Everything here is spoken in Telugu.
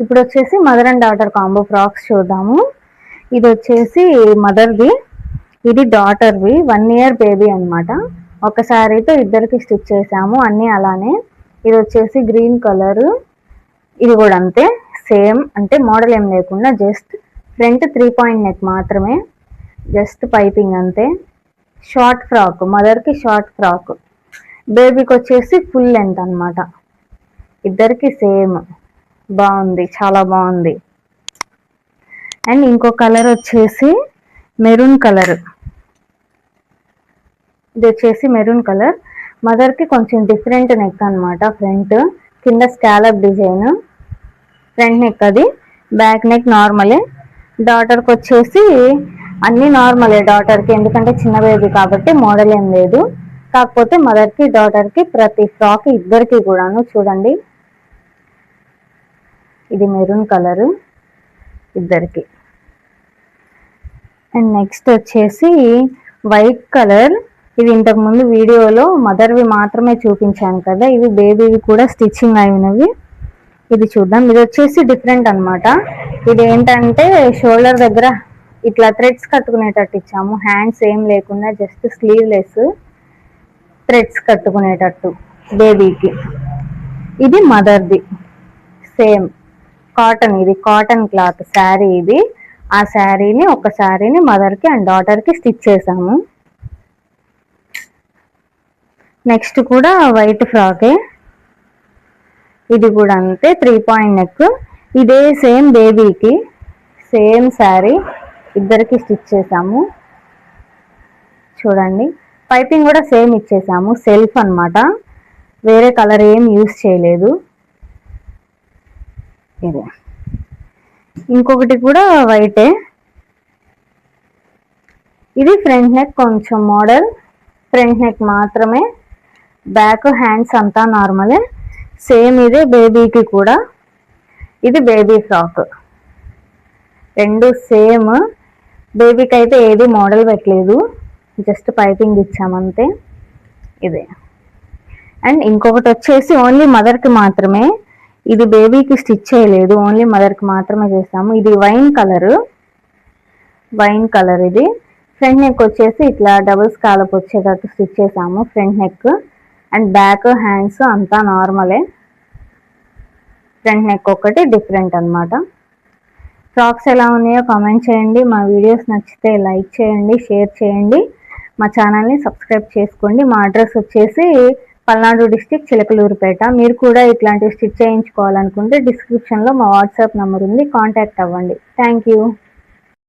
ఇప్పుడు వచ్చేసి mother and daughter combo frocks చూద్దాము. ఇది వచ్చేసి మదర్ది, ఇది డాటర్వి. 1 ఇయర్ బేబీ అనమాట. ఒక శారీతో ఇద్దరికి స్టిచ్ చేసాము, అన్నీ అలానే. ఇది వచ్చేసి గ్రీన్ కలర్. ఇది కూడా అంతే సేమ్, అంటే మోడల్ ఏం లేకుండా జస్ట్ ఫ్రంట్ 3 పాయింట్ నెక్ మాత్రమే, జస్ట్ పైపింగ్ అంతే. షార్ట్ ఫ్రాక్, మదర్కి షార్ట్ ఫ్రాక్. బేబీకి వచ్చేసి ఫుల్ లెంత్ అనమాట. ఇద్దరికి సేమ్, బాగుంది, చాలా బాగుంది. అండ్ ఇంకో కలర్ వచ్చేసి మెరూన్ కలర్. ఇది వచ్చేసి మెరూన్ కలర్. మదర్కి కొంచెం డిఫరెంట్ నెక్ అనమాట. ఫ్రంట్ కింద స్కాలప్ డిజైన్, ఫ్రంట్ నెక్ అది. బ్యాక్ నెక్ నార్మలే. డాటర్కి వచ్చేసి అన్నీ నార్మలే డాటర్కి, ఎందుకంటే చిన్న బేబీ కాబట్టి మోడల్ ఏం లేదు. కాకపోతే మదర్కి డాటర్కి ప్రతి ఫ్రాక్ ఇద్దరికి కూడాను చూడండి, ఇది మెరూన్ కలర్ ఇద్దరికి. అండ్ నెక్స్ట్ వచ్చేసి వైట్ కలర్. ఇది ఇంతకుముందు వీడియోలో మదర్వి మాత్రమే చూపించాను కదా, ఇవి బేబీవి కూడా స్టిచ్చింగ్ అయినవి. ఇది చూద్దాం. ఇది వచ్చేసి డిఫరెంట్ అనమాట. ఇది ఏంటంటే షోల్డర్ దగ్గర ఇట్లా థ్రెడ్స్ కట్టుకునేటట్టు ఇచ్చాము, హ్యాండ్స్ ఏం లేకుండా జస్ట్ స్లీవ్లెస్ థ్రెడ్స్ కట్టుకునేటట్టు బేబీకి. ఇది మదర్ది సేమ్ కాటన్, ఇది కాటన్ క్లాత్ శారీ ఇది. ఆ శారీని, ఒక శారీని మదర్కి అండ్ డాటర్కి స్టిచ్ చేసాము. నెక్స్ట్ కూడా వైట్ ఫ్రాకే. ఇది కూడా అంతే 3 పాయింట్ నెక్. ఇదే సేమ్ బేబీకి సేమ్ శారీ ఇద్దరికి స్టిచ్ చేసాము. చూడండి, పైపింగ్ కూడా సేమ్ ఇచ్చేసాము, సెల్ఫ్ అనమాట. వేరే కలర్ ఏం యూజ్ చేయలేదు. ఇదే ఇంకొకటి కూడా వైటే. ఇది ఫ్రంట్ నెక్ కొంచెం మోడల్, ఫ్రంట్ నెక్ మాత్రమే. బ్యాక్ హ్యాండ్స్ అంతా నార్మలే. సేమ్ ఇదే బేబీకి కూడా. ఇది బేబీ ఫ్రాక్, రెండు సేమ్. బేబీకి అయితే ఏది మోడల్ పెట్టలేదు, జస్ట్ పైపింగ్ ఇచ్చామంతే. ఇదే. అండ్ ఇంకొకటి వచ్చేసి ఓన్లీ మదర్కి మాత్రమే. ఇది బేబీకి స్టిచ్ చేయలేదు, ఓన్లీ మదర్కి మాత్రమే చేసాము. ఇది వైన్ కలర్, వైన్ కలర్ ఇది. ఫ్రంట్ నెక్ వచ్చేసి ఇట్లా డబుల్ స్కాలప్ వచ్చేటట్టు స్టిచ్ చేసాము front neck. And back hands అంతా నార్మలే, ఫ్రంట్ నెక్ ఒకటి డిఫరెంట్ అనమాట. ఫ్రాక్స్ ఎలా ఉన్నాయో కామెంట్ చేయండి. మా వీడియోస్ నచ్చితే లైక్ చేయండి, షేర్ చేయండి. మా ఛానల్ని సబ్స్క్రైబ్ చేసుకోండి. మా అడ్రస్ వచ్చేసి పల్నాడు డిస్టిక్ చిలకలూరుపేట. మీరు కూడా ఇట్లాంటివి స్టిచ్ చేయించుకోవాలనుకుంటే డిస్క్రిప్షన్లో మా వాట్సాప్ నెంబర్ ఉంది, కాంటాక్ట్ అవ్వండి. Thank you.